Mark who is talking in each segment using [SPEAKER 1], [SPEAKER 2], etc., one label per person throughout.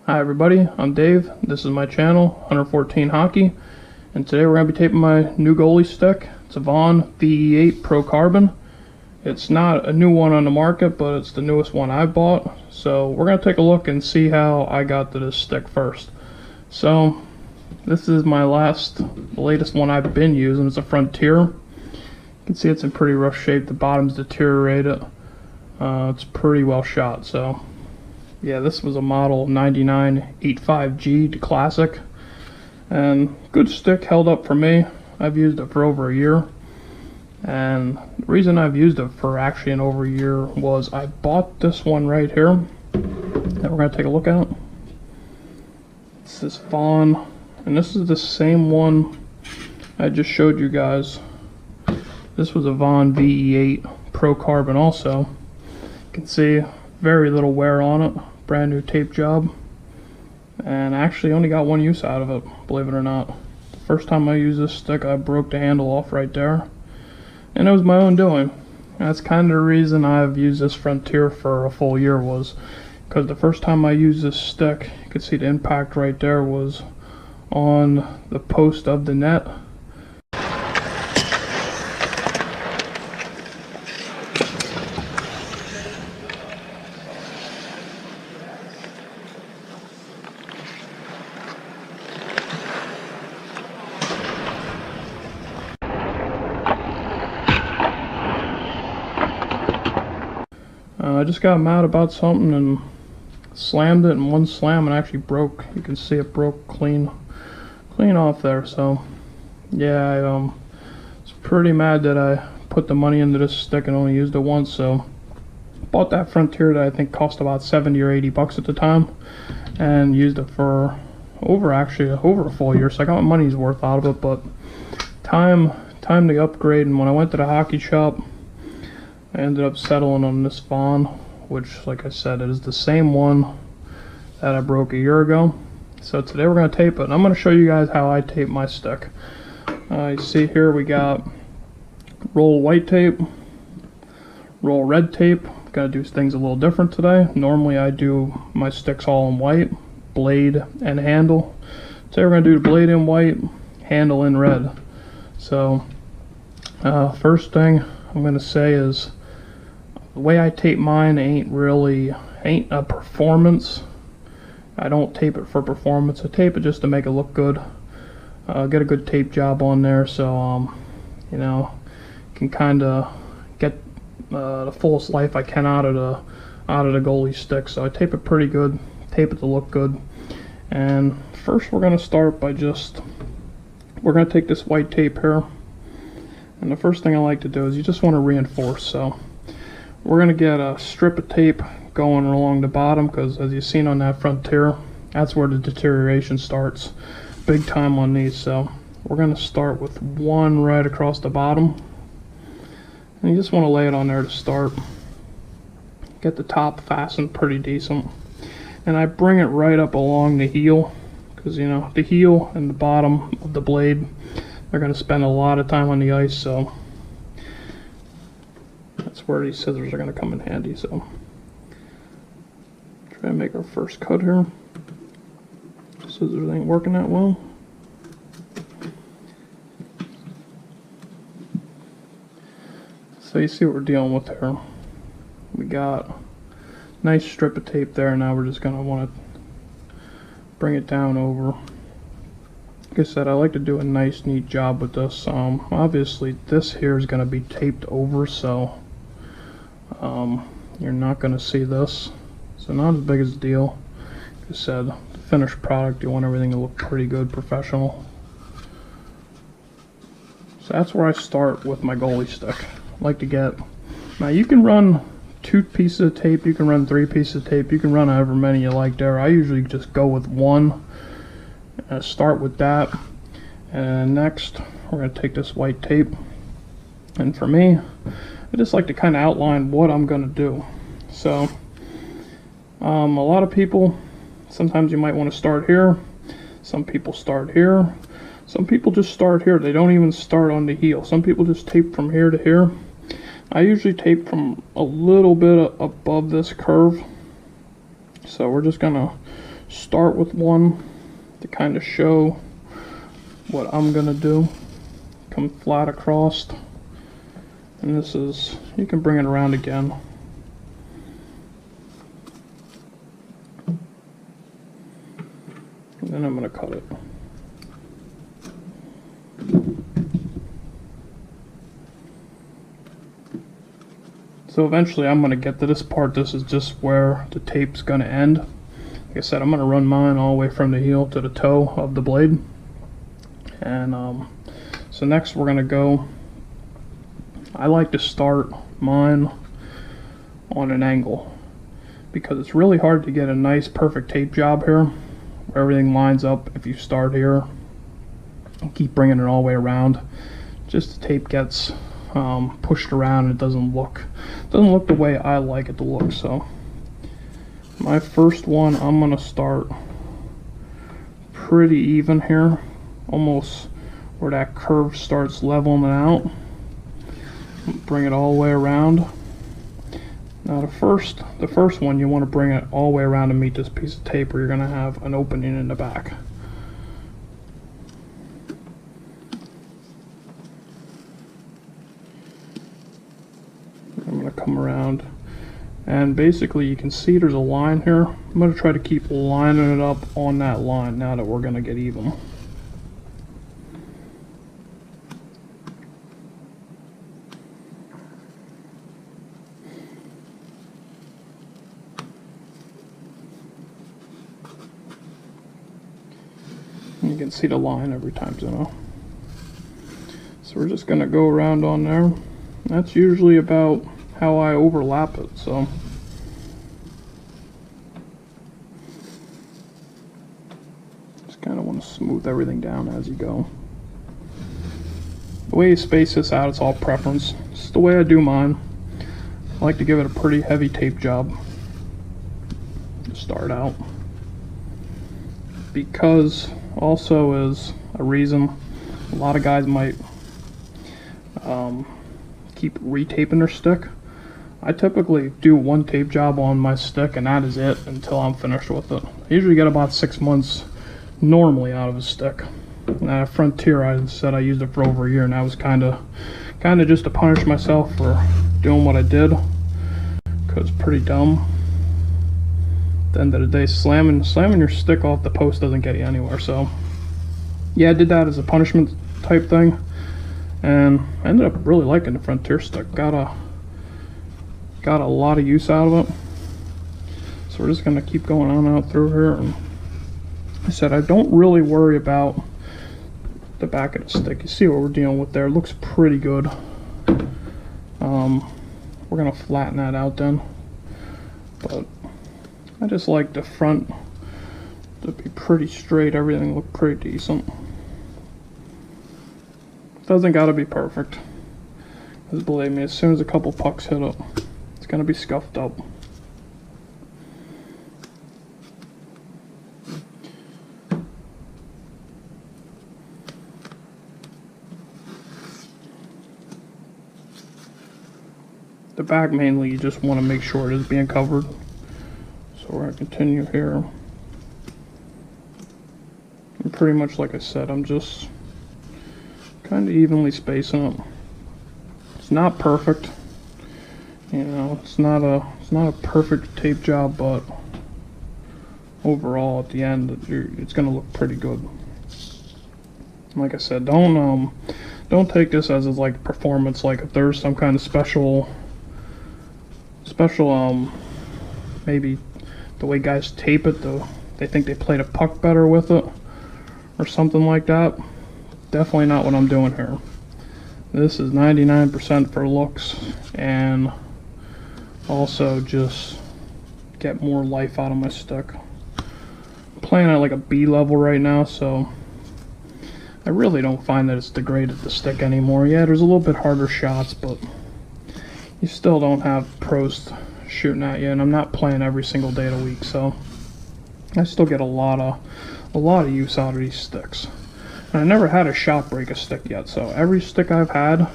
[SPEAKER 1] Hi everybody, I'm Dave. This is my channel, 114 Hockey, and today we're going to be taping my new goalie stick. It's a Vaughn VE8 Pro Carbon. It's not a new one on the market, but it's the newest one I bought. So we're going to take a look and see how I got to this stick first. So this is my the latest one I've been using. It's a Frontier. You can see it's in pretty rough shape. The bottom's deteriorated. It's pretty well shot. So yeah, this was a model 9985G to Classic, and good stick, held up for me. I've used it for over a year, and the reason I've used it for actually over a year was I bought this one right here that we're going to take a look at. It's this Vaughn, and this is the same one I just showed you guys. This was a Vaughn VE8 Pro Carbon also. You can see very little wear on it, brand new tape job, and I actually only got one use out of it, believe it or not. The first time I used this stick, I broke the handle off right there, and it was my own doing. That's kind of the reason I've used this Frontier for a full year, was because the first time I used this stick, you can see the impact right there was on the post of the net. I just got mad about something and slammed it in one slam, and actually broke. You can see it broke clean off there. So yeah, I was pretty mad that I put the money into this stick and only used it once. So bought that Frontier that I think cost about 70 or 80 bucks at the time, and used it for over a full year. So I got my money's worth out of it. But time to upgrade, and when I went to the hockey shop, I ended up settling on this Vaughn, which, like I said, it is the same one that I broke a year ago. So today we're going to tape it, and I'm going to show you guys how I tape my stick. You see here we got roll white tape, roll red tape. Got to do things a little different today. Normally I do my sticks all in white, blade and handle. Today we're going to do the blade in white, handle in red. So first thing I'm going to say is, the way I tape mine ain't a performance. I don't tape it for performance. I tape it just to make it look good. Get a good tape job on there, so you know, can kind of get the fullest life I can out of the goalie stick. So I tape it pretty good. Tape it to look good. And first we're gonna start by we're gonna take this white tape here. And the first thing I like to do is you just want to reinforce. So we're going to get a strip of tape going along the bottom, because as you've seen on that Frontier, that's where the deterioration starts big time on these. So we're going to start with one right across the bottom, and you just want to lay it on there to start. Get the top fastened pretty decent, and I bring it right up along the heel, because you know the heel and the bottom of the blade, they're going to spend a lot of time on the ice, so that's where these scissors are going to come in handy. So try to make our first cut here. Scissors ain't working that well. So you see what we're dealing with here. We got a nice strip of tape there. Now we're just going to want to bring it down over. Like I said, I like to do a nice neat job with this. Obviously this here is going to be taped over, so you're not going to see this, so not as big as a deal. Like I said, the finished product, you want everything to look pretty good, professional. So that's where I start with my goalie stick. I like to get, now you can run 2 pieces of tape, you can run 3 pieces of tape, you can run however many you like there. I usually just go with one. Start with that, and next we're going to take this white tape, and for me, I just like to kind of outline what I'm going to do. So a lot of people, sometimes you might want to start here, some people start here, some people just start here. They don't even start on the heel. Some people just tape from here to here. I usually tape from a little bit above this curve. So we're just gonna start with one to kind of show what I'm gonna do. Come flat across, and this is, you can bring it around again. And then I'm gonna cut it. So eventually I'm gonna get to this part. This is just where the tape's gonna end. Like I said, I'm gonna run mine all the way from the heel to the toe of the blade. And so next we're gonna go, I like to start mine on an angle because it's really hard to get a nice perfect tape job here where everything lines up. If you start here and keep bringing it all the way around, just the tape gets pushed around and it doesn't look the way I like it to look. So my first one, I'm gonna start pretty even here, almost where that curve starts leveling it out. Bring it all the way around. Now the first one, you want to bring it all the way around to meet this piece of tape where you're going to have an opening in the back. I'm going to come around, and basically you can see there's a line here. I'm going to try to keep lining it up on that line now that we're going to get even. You can see the line every time, so we're just going to go around on there. That's usually about how I overlap it, so just kind of want to smooth everything down as you go. The way you space this out, it's all preference. It's the way I do mine. I like to give it a pretty heavy tape job to start out, because also is a reason a lot of guys might keep retaping their stick. I typically do one tape job on my stick and that is it until I'm finished with it. I usually get about 6 months normally out of a stick. And at Frontier, I said I used it for over a year, and that was kind of just to punish myself for doing what I did, because it's pretty dumb. At the end of the day, slamming your stick off the post doesn't get you anywhere. So yeah, I did that as a punishment type thing, and I ended up really liking the Frontier stick. Got a lot of use out of it. So we're just gonna keep going on out through here. And I said I don't really worry about the back of the stick. You see what we're dealing with there. It looks pretty good. We're gonna flatten that out then, but I just like the front to be pretty straight. Everything look pretty decent. Doesn't gotta be perfect, because believe me, as soon as a couple pucks hit it, it's gonna be scuffed up. The back, mainly, you just want to make sure it is being covered. So we're going to continue here. And pretty much like I said, I'm just kind of evenly spacing it. It's not perfect. You know, it's not a perfect tape job, but overall at the end it's going to look pretty good. Like I said, don't take this as like performance. Like if there's some kind of special maybe the way guys tape it, they think they played a puck better with it or something like that. Definitely not what I'm doing here. This is 99% for looks, and also just get more life out of my stick. I'm playing at like a B level right now, so I really don't find that it's degraded the stick anymore. Yeah, there's a little bit harder shots, but you still don't have pros shooting at you, and I'm not playing every single day of the week, so I still get a lot of use out of these sticks. And I never had a shot break a stick yet, so every stick I've had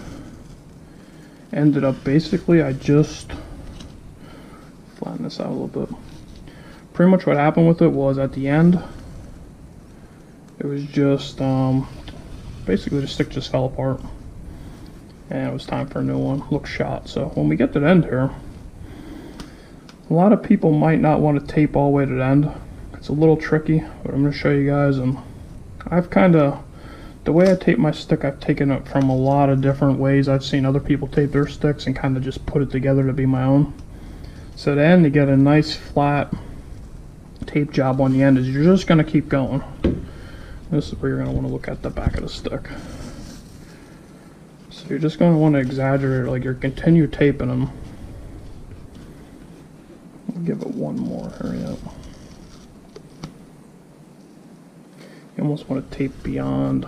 [SPEAKER 1] ended up basically, I just flatten this out a little bit. pretty much what happened with it was at the end, it was just basically the stick just fell apart, and it was time for a new one. Looked shot. So when we get to the end here, a lot of people might not want to tape all the way to the end. It's a little tricky, but I'm going to show you guys. And I've kind of, the way I tape my stick, I've taken it from a lot of different ways. I've seen other people tape their sticks and kind of just put it together to be my own. So to end, to get a nice flat tape job on the end, is you're just going to keep going. This is where you're going to want to look at the back of the stick. So you're just going to want to exaggerate, like you're continue taping them. I'll give it one more, hurry up. You almost want to tape beyond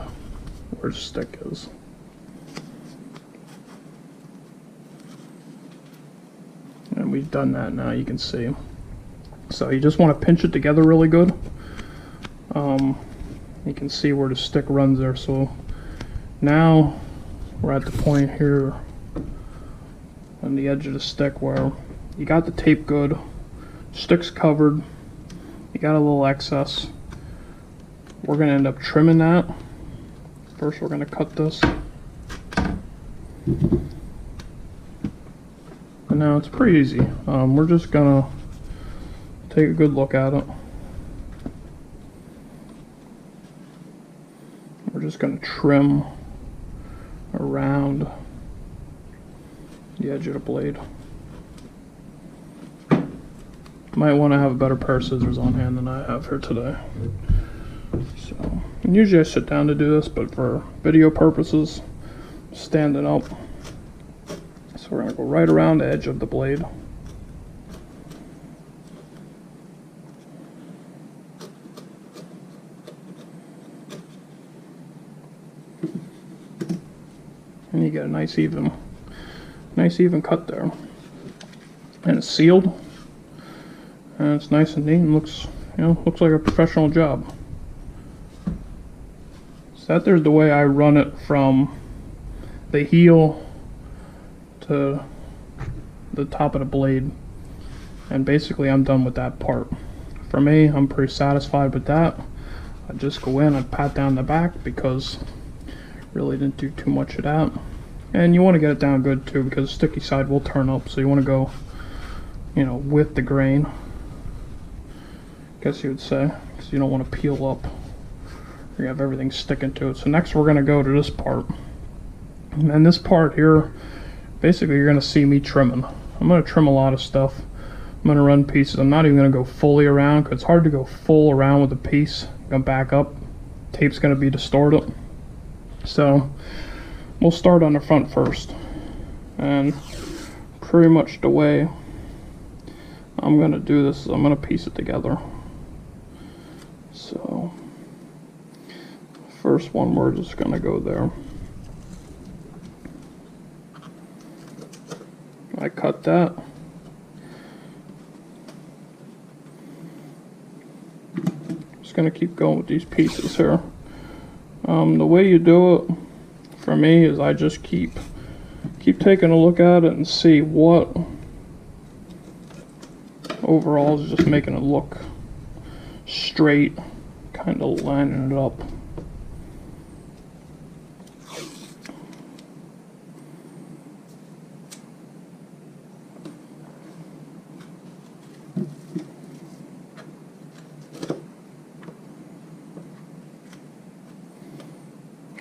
[SPEAKER 1] where the stick is. And we've done that now, you can see. So you just want to pinch it together really good. You can see where the stick runs there. So now we're at the point here on the edge of the stick where you got the tape good, stick's covered, you got a little excess. We're going to end up trimming that. First we're going to cut this. And now it's pretty easy. We're just going to take a good look at it. We're just going to trim around the edge of the blade. Might want to have a better pair of scissors on hand than I have here today. So, and usually I sit down to do this, but for video purposes, standing up. So we're going to go right around the edge of the blade. And you get a nice even cut there. And it's sealed. And it's nice and neat and looks like a professional job. So that there's the way I run it from the heel to the top of the blade. And basically I'm done with that part. For me, I'm pretty satisfied with that. I just go in and pat down the back because really didn't do too much of that. And you want to get it down good too because the sticky side will turn up, so you want to go, with the grain, I guess you would say, because you don't want to peel up or you have everything sticking to it. So next we're going to go to this part. And this part here, basically you're going to see me trimming. I'm going to trim a lot of stuff. I'm going to run pieces. I'm not even going to go fully around because it's hard to go full around with a piece. I'm going to back up. Tape's going to be distorted. So we'll start on the front first. And pretty much the way I'm going to do this is I'm going to piece it together. So first one, we're just going to go there. I cut that. Just going to keep going with these pieces here. The way you do it for me is I just keep taking a look at it and see what overall is just making it look straight, kind of lining it up.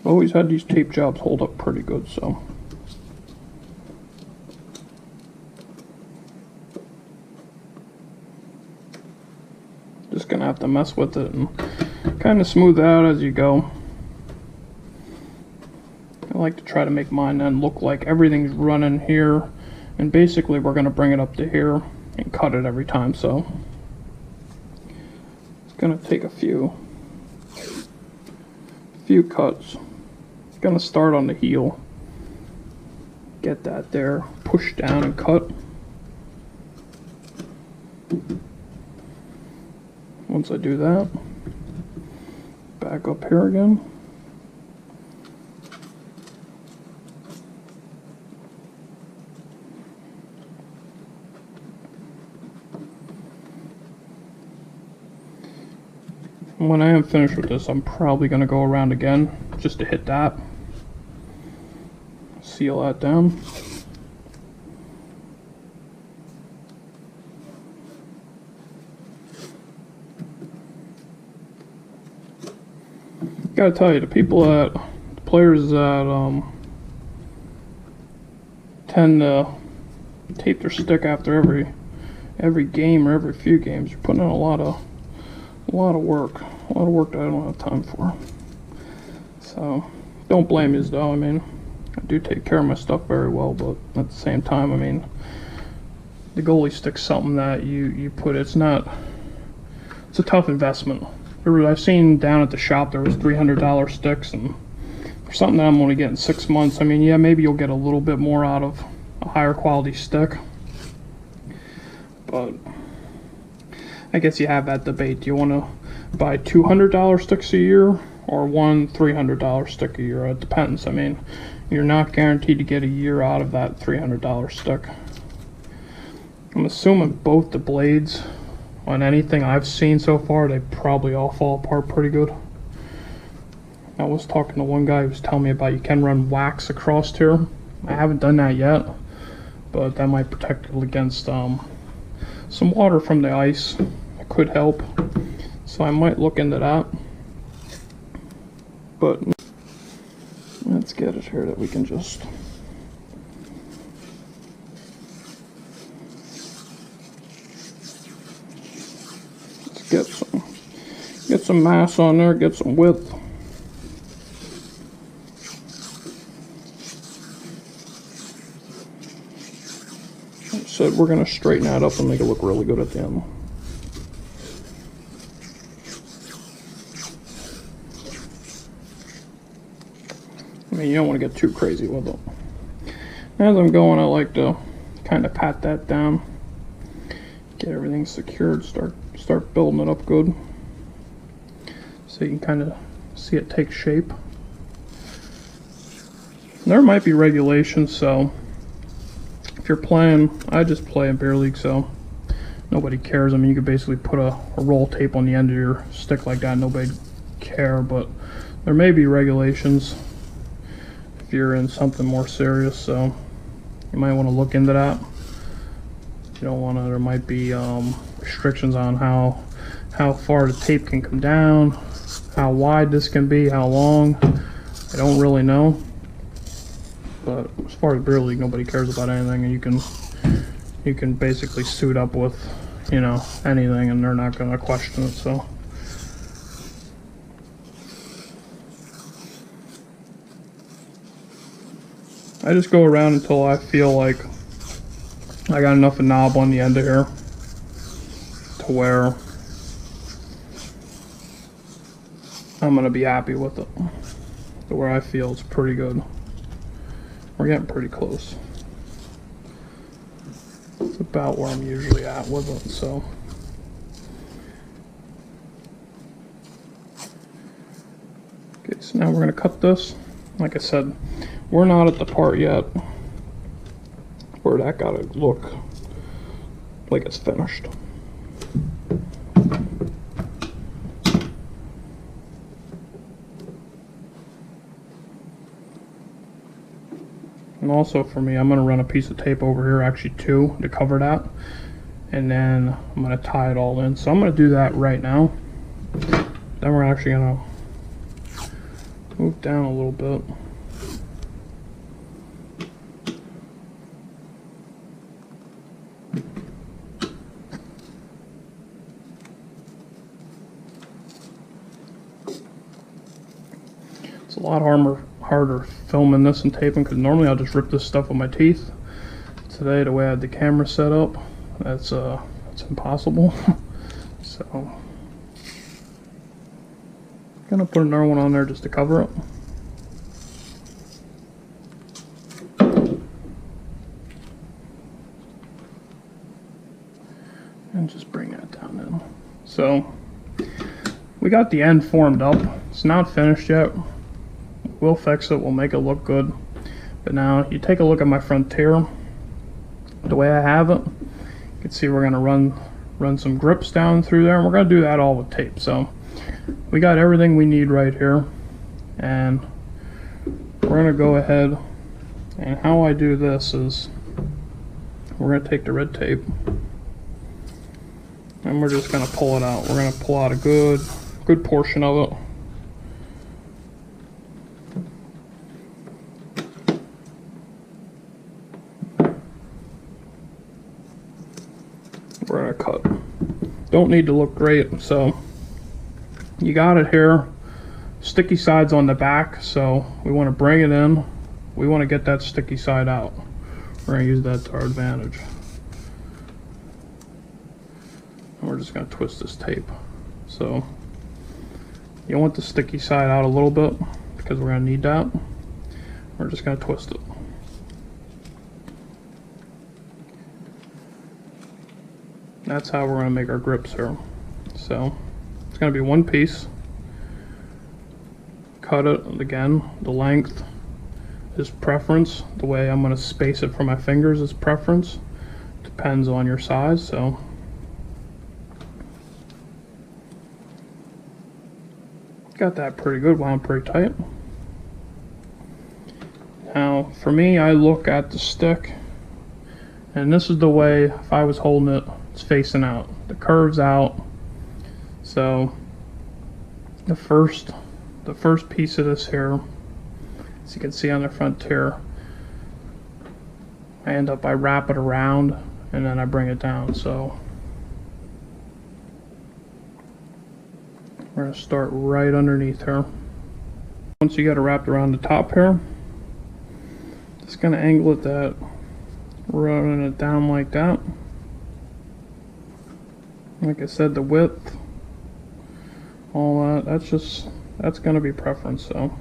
[SPEAKER 1] Always had these tape jobs hold up pretty good, so. Just gonna have to mess with it and kind of smooth it out as you go. I like to try to make mine then look like everything's running here, and basically we're gonna bring it up to here and cut it every time, so. It's gonna take a few cuts. Gonna start on the heel, get that there, push down and cut. Once I do that, back up here again. when I am finished with this, I'm probably going to go around again just to hit that. Seal that down. Gotta tell you, the players that tend to tape their stick after every game or every few games, you're putting in a lot of work that I don't have time for. So don't blame you though. I mean, I do take care of my stuff very well, but at the same time, I mean, the goalie stick's something that you put. It's a tough investment. I've seen down at the shop there was $300 sticks, and for something that I'm only getting 6 months, I mean, yeah, maybe you'll get a little bit more out of a higher quality stick, but I guess you have that debate. Do you want to buy $200 sticks a year or one $300 stick a year? It depends. I mean, you're not guaranteed to get a year out of that $300 stick. I'm assuming both the blades on anything I've seen so far, they probably all fall apart pretty good. I was talking to one guy who was telling me about you can run wax across here. I haven't done that yet, but that might protect it against some water from the ice. It could help, so I might look into that. But let's get it here that we can just get some mass on there, get some width. Like I said, we're going to straighten that up and make it look really good at the end. I mean, you don't want to get too crazy with it. As I'm going, I like to kind of pat that down, get everything secured, start building it up good, so you can kind of see it take shape. There might be regulations, so if you're playing, I just play in beer league, so nobody cares. I mean, you could basically put a roll tape on the end of your stick like that, nobody'd care, but there may be regulations if you're in something more serious, so you might want to look into that. You don't want to, there might be restrictions on how far the tape can come down, how wide this can be, how long. I don't really know, but as far as beer league, nobody cares about anything, and you can basically suit up with, you know, anything, and they're not going to question it. So I just go around until I feel like I got enough of knob on the end of here to where I'm going to be happy with it, to where I feel it's pretty good. We're getting pretty close. It's about where I'm usually at with it, so. Okay, so now we're going to cut this. Like I said, we're not at the part yet where that got to look like it's finished. And also for me, I'm going to run a piece of tape over here, actually two, to cover that. And then I'm going to tie it all in. So I'm going to do that right now. Then we're actually going to move down a little bit. It's a lot harder filming this and taping, because normally I'll just rip this stuff with my teeth. Today, the way I had the camera set up, it's impossible. So I'm gonna put another one on there just to cover it. And just bring that down in. So we got the end formed up. It's not finished yet. We'll fix it, we'll make it look good. But now you take a look at my frontier, the way I have it. You can see we're gonna run some grips down through there, and we're gonna do that all with tape. So we got everything we need right here, and we're gonna go ahead, and how I do this is we're gonna take the red tape and we're just gonna pull it out. We're gonna pull out a good portion of it. We're gonna cut. Don't need to look great, so you got it here. Sticky side's on the back, so we want to bring it in. We want to get that sticky side out. We're going to use that to our advantage. And we're just going to twist this tape. So you want the sticky side out a little bit because we're going to need that. We're just going to twist it. That's how we're going to make our grips here. So it's going to be one piece. Cut it again. The length is preference. The way I'm going to space it for my fingers is preference. Depends on your size. So got that pretty good, wound pretty tight. Now for me, I look at the stick, and this is the way, if I was holding it, it's facing out. The curve's out. So the first piece of this here, as you can see on the front here, I wrap it around and then I bring it down. So we're going to start right underneath here. Once you got it wrapped around the top here, just going to angle it that, running it down like that. Like I said, the width, all that, that's going to be preference. So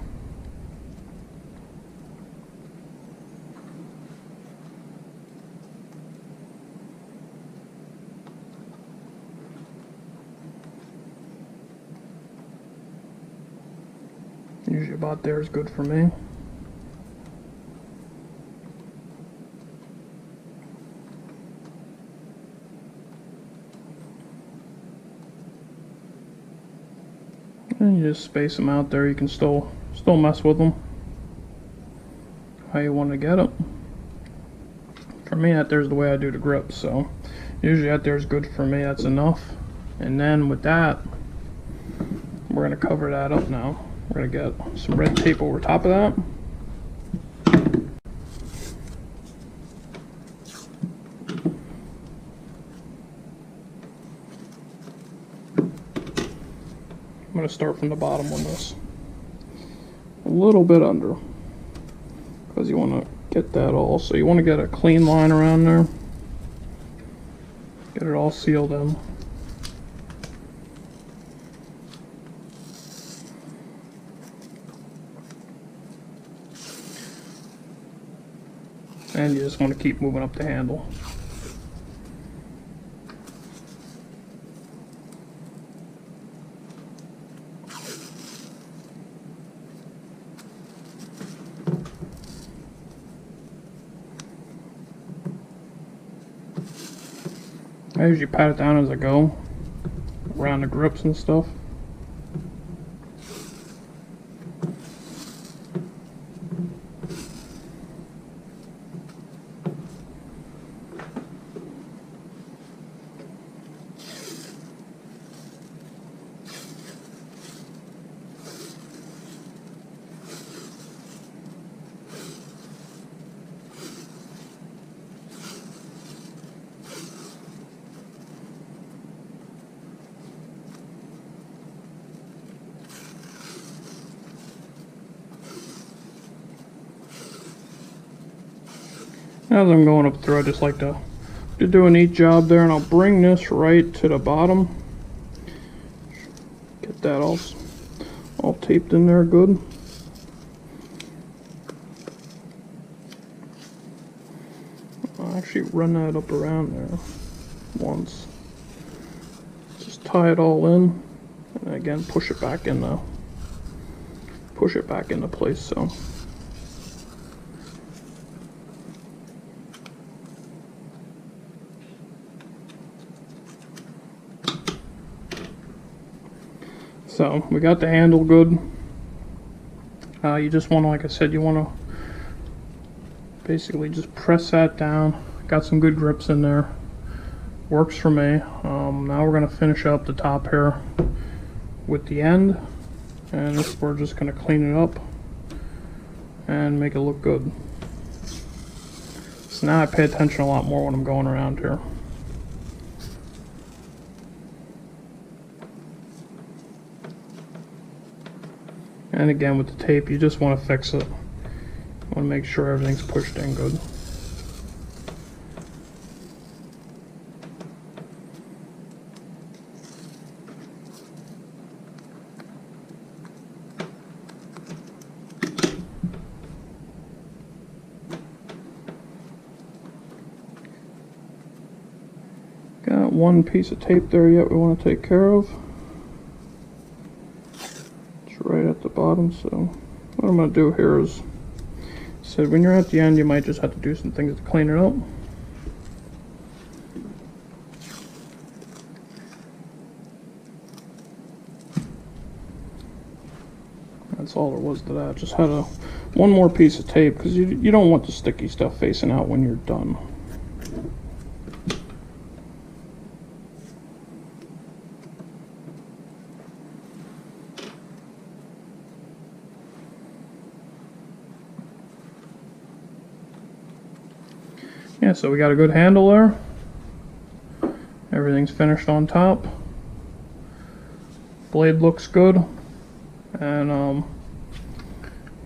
[SPEAKER 1] usually about there is good for me. And you just space them out there. You can still mess with them how you want to get it. For me, that there's the way I do the grips. So usually that there's good for me. That's enough. And then with that, we're going to cover that up now. We're going to get some red tape over top of that. I'm going to start from the bottom on this. A little bit under. Because you want to get that all. So you want to get a clean line around there. Get it all sealed in. And you just want to keep moving up the handle. I usually pat it down as I go around the grips and stuff. As I'm going up through, I just like to do a neat job there, and I'll bring this right to the bottom. Get that all taped in there good. I'll actually run that up around there once. Just tie it all in, and again push it back into place. So. So we got the handle good. You just want to, like I said, you want to basically just press that down. Got some good grips in there. Works for me. Now we're going to finish up the top here with the end, and we're just going to clean it up and make it look good. So now I pay attention a lot more when I'm going around here. And again, with the tape, you just want to fix it. You want to make sure everything's pushed in good. Got one piece of tape there yet we want to take care of. Right at the bottom. So what I'm going to do here is, when you're at the end, you might just have to do some things to clean it up. That's all there was to that. Just had one more piece of tape, because you don't want the sticky stuff facing out when you're done. Yeah, so we got a good handle there. Everything's finished on top. Blade looks good. And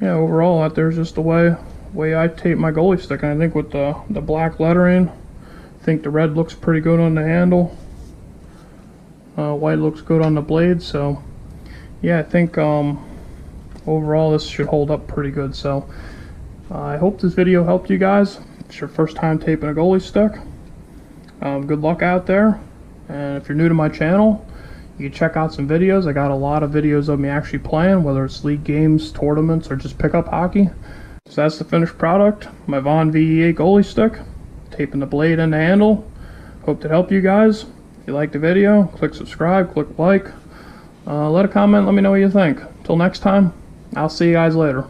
[SPEAKER 1] yeah, overall that there's just the way I tape my goalie stick. And I think with the black lettering, I think the red looks pretty good on the handle. White looks good on the blade. So yeah, I think overall this should hold up pretty good. So I hope this video helped you guys. If it's your first time taping a goalie stick, good luck out there. And if you're new to my channel, you can check out some videos. I got a lot of videos of me actually playing, whether it's league games, tournaments, or just pickup hockey. So that's the finished product, my Vaughn VE8 goalie stick, taping the blade and the handle. Hope to help you guys. If you liked the video, click subscribe, click like, let a comment, let me know what you think. Until next time, I'll see you guys later.